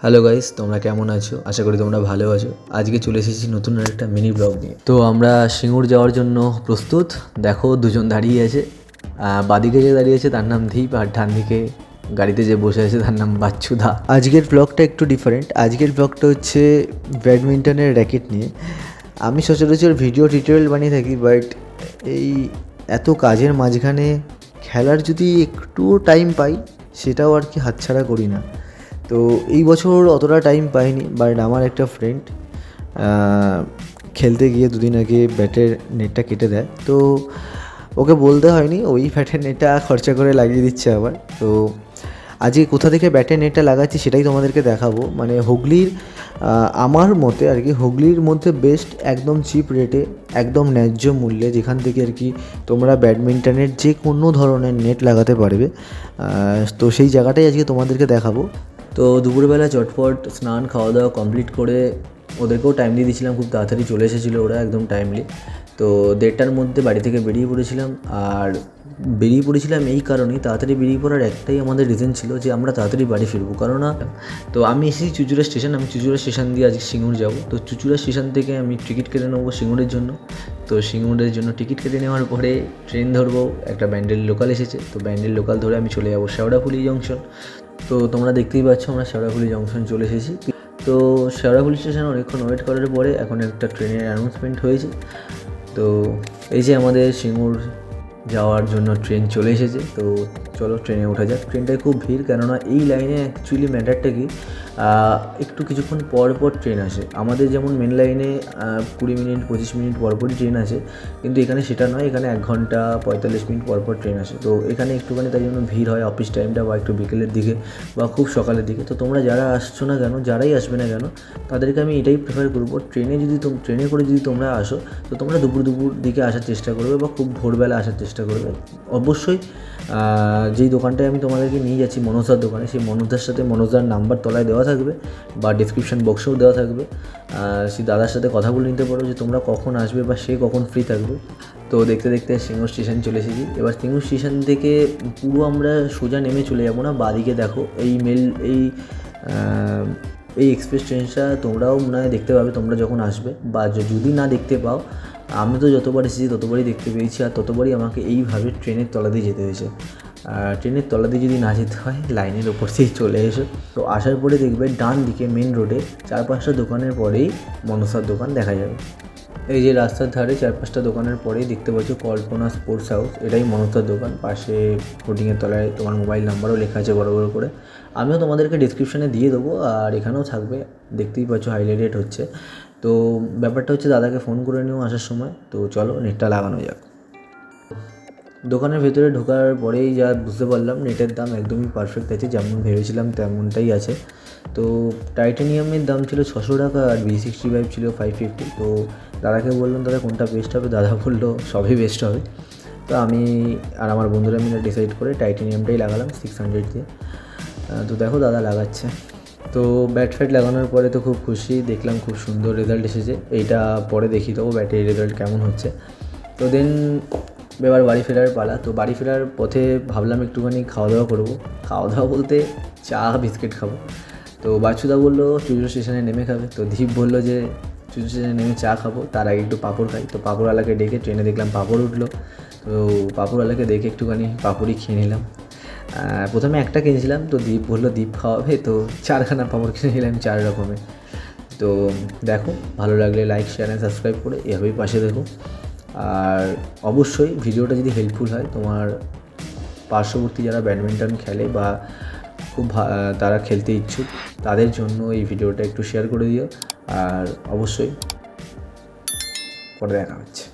Hello guys, তোমরা কেমন আছো? আশা করি তোমরা ভালো আছো। আজকে চলে এসেছি নতুন একটা মিনি ব্লগ নিয়ে। তো আমরা সিঙ্গুর যাওয়ার জন্য প্রস্তুত। দেখো দুজন দাঁড়িয়ে আছে। বাদিকে যে দাঁড়িয়ে আছে তার নাম দীপ, আর ডান দিকে গাড়িতে যে বসে আছে তার নাম বাচ্চুদা। আজকের ব্লগটা একটু ডিফারেন্ট। আজকের ব্লগটা হচ্ছে ব্যাডমিন্টনের র্যাকেট নিয়ে। আমি সচরাচর ভিডিও টিউটোরিয়াল বানিয়ে থাকি, বাট এই এত কাজের মাঝখানে খেলার যদি একটুও টাইম পাই সেটাও আর কি হাতছাড়া করি না। তো এই বছর অতটা টাইম পাইনি, বাট আমার একটা ফ্রেন্ড খেলতে গিয়ে দুদিন আগে ব্যাটের নেটটা কেটে দেয়। তো ওকে বলতে হয়নি, ওই ব্যাটের নেটটা খরচা করে লাগিয়ে দিচ্ছে আবার। তো আজকে কোথা থেকে ব্যাটের নেটটা লাগাচ্ছি সেটাই তোমাদেরকে দেখাবো। মানে হুগলির, আমার মতে আর কি হুগলির মধ্যে বেস্ট, একদম চিপ রেটে, একদম ন্যায্য মূল্যে, যেখান থেকে আর কি তোমরা ব্যাডমিন্টনের যে কোনো ধরনের নেট লাগাতে পারবে। তো সেই জায়গাটাই আজকে তোমাদেরকে দেখাবো। তো দুপুরবেলা চটপট স্নান খাওয়া দাওয়া কমপ্লিট করে ওদেরকেও টাইম দিয়ে দিয়েছিলাম, খুব তাড়াতাড়ি চলে এসেছিলো ওরা একদম টাইমলি। তো 1:30টার মধ্যে বাড়ি থেকে বেরিয়ে পড়েছিলাম। আর বেরিয়ে পড়েছিলাম এই কারণেই, তাড়াতাড়ি বেরিয়ে পড়ার একটাই আমাদের রিজন ছিল যে আমরা তাড়াতাড়ি বাড়ি ফিরবো। কারণ তো আমি এসেছি চুঁচুড়া স্টেশন, আমি চুঁচুড়া স্টেশন দিয়ে আজকে সিঙ্গুর যাব। তো চুঁচুড়া স্টেশন থেকে আমি টিকিট কেটে নেবো সিঙ্গুরের জন্য। তো সিঙ্গুরের জন্য টিকিট কেটে নেওয়ার পরে ট্রেন ধরবো, একটা ব্যান্ডেল লোকাল এসেছে। তো ব্যান্ডেল লোকাল ধরে আমি চলে যাবো শেওড়াফুলি জংশন। তো তোমরা দেখতেই পাচ্ছ আমরা শেওড়াফুলি জংশন চলে এসেছি। তো শেওড়াফুলি স্টেশনে অনেকক্ষণ ওয়েট করার পরে এখন একটা ট্রেনের অ্যানাউন্সমেন্ট হয়েছে। তো এই যে আমাদের সিঙ্গুর যাওয়ার জন্য ট্রেন চলে এসেছে। তো চলো ট্রেনে ওঠা যাক। ট্রেনটায় খুব ভিড়, কেননা এই লাইনে অ্যাকচুয়ালি ম্যাটারটা কি, একটু কিছুক্ষণ পর পর ট্রেন আসে। আমাদের যেমন মেন লাইনে 20 মিনিট 25 মিনিট পরপরই ট্রেন আসে, কিন্তু এখানে সেটা নয়, এখানে 1 ঘন্টা 45 মিনিট পরপর ট্রেন আসে। তো এখানে একটুখানি তাই জন্য ভিড় হয় অফিস টাইমটা, বা একটু বিকেলের দিকে বা খুব সকালের দিকে। তো তোমরা যারা আসছো না কেন, যারাই আসবে না কেন, তাদেরকে আমি এটাই প্রেফার করবো, ট্রেনে করে যদি তোমরা আসো তো তোমরা দুপুর দিকে আসার চেষ্টা করবে, বা খুব ভোরবেলা আসার চেষ্টা করবে। অবশ্যই যেই দোকানটায় আমি তোমাদেরকে নিয়ে যাচ্ছি, মনোজদার দোকানে, সেই মনোজদার সাথে মনোজদার নাম্বার তলায় দেওয়া থাকবে বা ডিসক্রিপশন বক্সেও দেওয়া থাকবে। সেই দাদার সাথে কথা বলে নিতে পারো যে তোমরা কখন আসবে বা সে কখন ফ্রি থাকবে। তো দেখতে দেখতে সিঙ্গুর স্টেশন চলে এসেছি। এবার সিঙ্গুর স্টেশন থেকে পুরো আমরা সোজা নেমে চলে যাবো না, বাদিকে দেখো এই এক্সপ্রেস ট্রেনটা তোমরাও মনে হয় দেখতে পাবে তোমরা যখন আসবে, বা যদি না দেখতে পাও, আমি তো যতবার এসেছি ততবারই দেখতে পেয়েছি, আর ততবারই আমাকে এইভাবে ট্রেনের তলা দিয়ে যেতে হয়েছে। ট্রেনের তলা দিয়ে যদি না যেতে হয়, লাইনের ওপর দিয়েই চলে এসো। তো আসার পরে দেখবে ডান দিকে মেন রোডে 4-5টা দোকানের পরেই মনসার দোকান দেখা যাবে। এই যে রাস্তার ধারে 4-5টা দোকানের পরেই দেখতে পাচ্ছ কল্পনা স্পোর্টস হাউস, এটাই মনসার দোকান। পাশে হোর্ডিংয়ের তলায় তোমার মোবাইল নাম্বারও লেখা আছে বড় বড় করে। আমিও তোমাদেরকে ডিসক্রিপশানে দিয়ে দেবো, আর এখানেও থাকবে, দেখতেই পাচ্ছ হাইলাইটেড হচ্ছে। তো ব্যাপারটা হচ্ছে দাদাকে ফোন করে নিও আসার সময়। তো চলো নেটটা লাগানো যাক। দোকানের ভেতরে ঢোকার পরেই যা বুঝতে পারলাম, নেটের দাম একদমই পারফেক্ট আছে, যেমন ভেবেছিলাম তেমনটাই আছে। তো টাইটানিয়ামের দাম ছিল 600 টাকা, আর V65 ছিল 550। তো দাদাকে বললাম দাদা কোনটা বেস্ট হবে, দাদা বললো সবই বেস্ট হবে। তো আমি আর আমার বন্ধুরা মিলে ডিসাইড করে টাইটানিয়ামটাই লাগালাম 600 দিয়ে। তো দেখো দাদা লাগাচ্ছে। তো ব্যাট ফ্যাট লাগানোর পরে তো খুব খুশি, দেখলাম খুব সুন্দর রেজাল্ট এসেছে। এইটা পরে দেখিয়ে দেবো ব্যাটের রেজাল্ট কেমন হচ্ছে। তো দেন এবার বাড়ি ফেরার পালা। তো বাড়ি ফেরার পথে ভাবলাম একটুখানি খাওয়া দাওয়া করবো। খাওয়া দাওয়া বলতে চা বিস্কিট খাবো। তো বাচ্চুদা বললো চুঁচুড়া স্টেশনে নেমে খাবে। তো দীপ বললো যে চুঁচুড়া স্টেশনে নেমে চা খাবো, তার আগে একটু পাঁপড় খাই। তো পাঁপড়ওয়ালাকে ডেকে ট্রেনে দেখলাম পাঁপড় উঠলো। তো পাঁপড়ওয়ালাকে দেখে একটুখানি পাঁপড়ই খেয়ে নিলাম। প্রথমে একটা কিনেছিলাম, তো দীপ বললো দীপ খাওয়াবে, তো 4খানা পাঁপড় কিনে নিলাম 4 রকমের। তো দেখো ভালো লাগলে লাইক শেয়ার অ্যান্ড সাবস্ক্রাইব করে এভাবেই পাশে দেখো। আর অবশ্যই ভিডিওটা যদি হেল্পফুল হয়, তোমার পার্শ্ববর্তী যারা ব্যাডমিন্টন খেলে বা খুব তারা খেলতে ইচ্ছুক, তাদের জন্য এই ভিডিওটা একটু শেয়ার করে দিও। আর অবশ্যই পরে দেখা হচ্ছে।